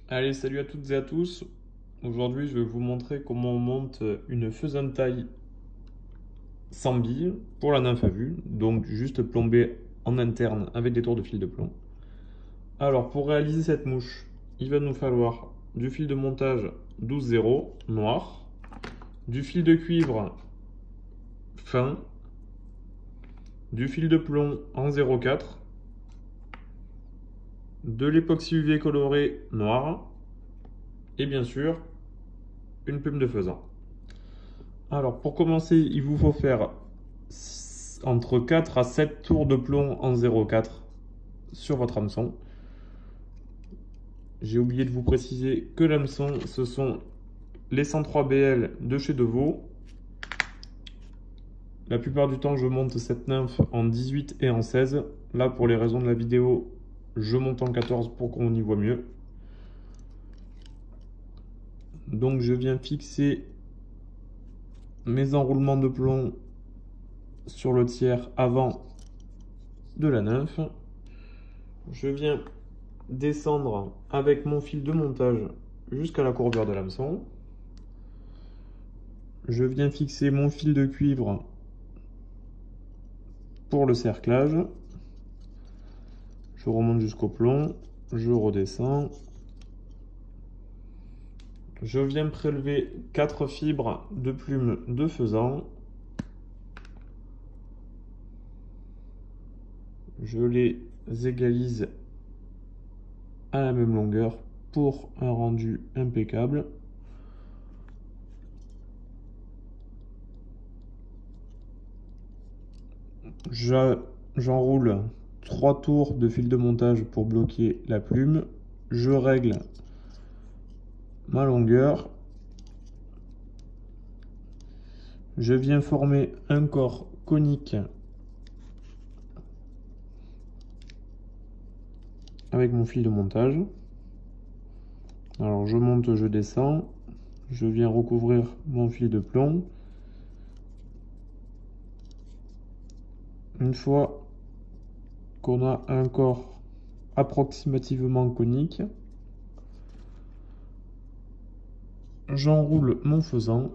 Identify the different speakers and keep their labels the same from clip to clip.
Speaker 1: Allez, salut à toutes et à tous. Aujourd'hui, je vais vous montrer comment on monte une faisaille sans bille pour la nymphe à vue. Donc, juste plombée en interne avec des tours de fil de plomb. Alors, pour réaliser cette mouche, il va nous falloir du fil de montage 12-0 noir, du fil de cuivre fin, du fil de plomb en 0,4, de l'époxy UV coloré noir et bien sûr une plume de faisan. Alors pour commencer, il vous faut faire entre 4 à 7 tours de plomb en 0,4 sur votre hameçon. J'ai oublié de vous préciser que l'hameçon, ce sont les 103 BL de chez Devaux. La plupart du temps, je monte cette nymphe en 18 et en 16. Là, pour les raisons de la vidéo, je monte en 14 pour qu'on y voit mieux. Donc je viens fixer mes enroulements de plomb sur le tiers avant de la nymphe. Je viens descendre avec mon fil de montage jusqu'à la courbure de l'hameçon. Je viens fixer mon fil de cuivre pour le cerclage. Je remonte jusqu'au plomb, je redescends. Je viens prélever 4 fibres de plume de faisan. Je les égalise à la même longueur pour un rendu impeccable. J'enroule 3 tours de fil de montage pour bloquer la plume. Je règle ma longueur. Je viens former un corps conique avec mon fil de montage. Alors je monte, je descends. Je viens recouvrir mon fil de plomb. Une fois qu'on a un corps approximativement conique, j'enroule mon faisan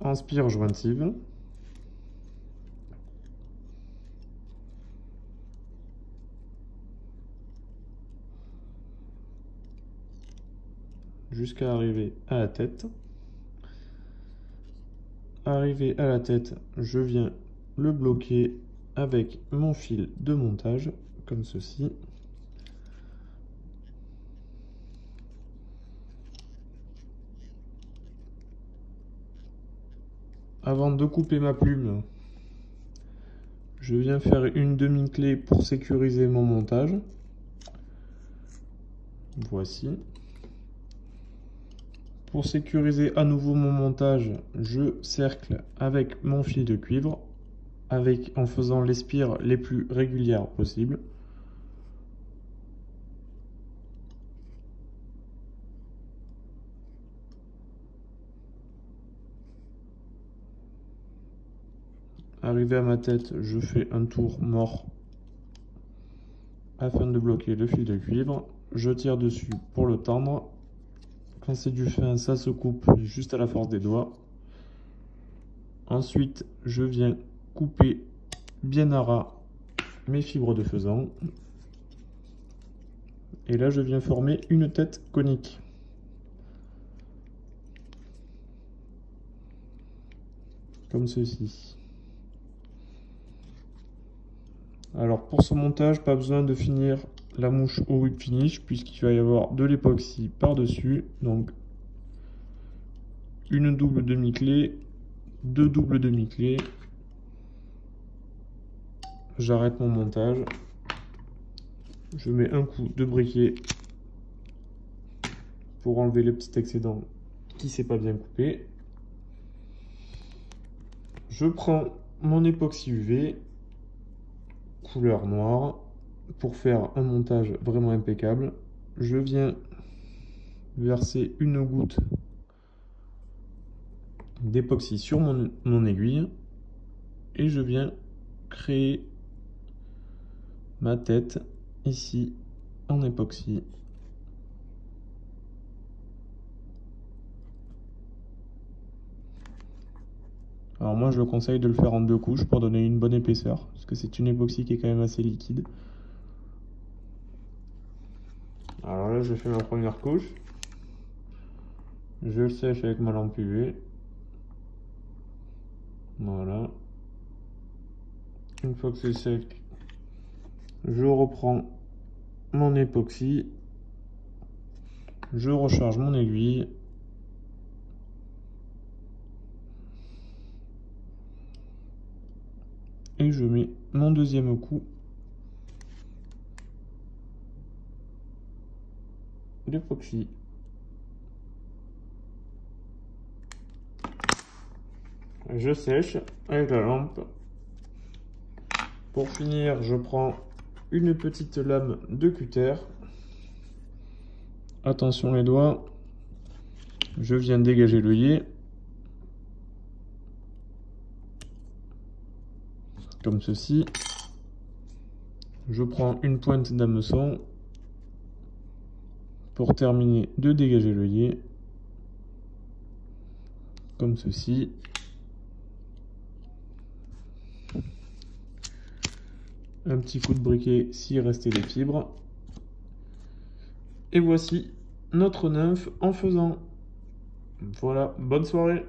Speaker 1: en spire jointive. Jusqu'à arriver à la tête. Arrivé à la tête, je viens le bloquer avec mon fil de montage, comme ceci. Avant de couper ma plume, je viens faire une demi-clé pour sécuriser mon montage. Voici. Pour sécuriser à nouveau mon montage, je cercle avec mon fil de cuivre, en faisant les spires les plus régulières possibles. Arrivé à ma tête, je fais un tour mort afin de bloquer le fil de cuivre. Je tire dessus pour le tendre. Quand c'est du fin, ça se coupe juste à la force des doigts. Ensuite, je viens couper bien à ras mes fibres de faisan. Et là, je viens former une tête conique. Comme ceci. Alors pour ce montage, pas besoin de finir la mouche au whip finish puisqu'il va y avoir de l'époxy par-dessus. Donc une double demi-clé, 2 doubles demi-clés. J'arrête mon montage. Je mets un coup de briquet pour enlever le petit excédent qui s'est pas bien coupé. Je prends mon époxy UV couleur noire pour faire un montage vraiment impeccable. Je viens verser une goutte d'époxy sur mon aiguille et je viens créer ma tête ici en époxy. Alors moi je le conseille de le faire en 2 couches pour donner une bonne épaisseur, parce que c'est une époxy qui est quand même assez liquide. Alors là je fais ma première couche, je le sèche avec ma lampe UV. Voilà. Une fois que c'est sec, je reprends mon époxy, je recharge mon aiguille. Et je mets mon deuxième coup d'époxy. Je sèche avec la lampe. Pour finir, je prends une petite lame de cutter. Attention les doigts. Je viens dégager l'œillet. Comme ceci. Je prends une pointe d'hameçon pour terminer de dégager l'œillet. Comme ceci. Un petit coup de briquet s'il restait des fibres. Et voici notre nymphe en faisant. Voilà, bonne soirée.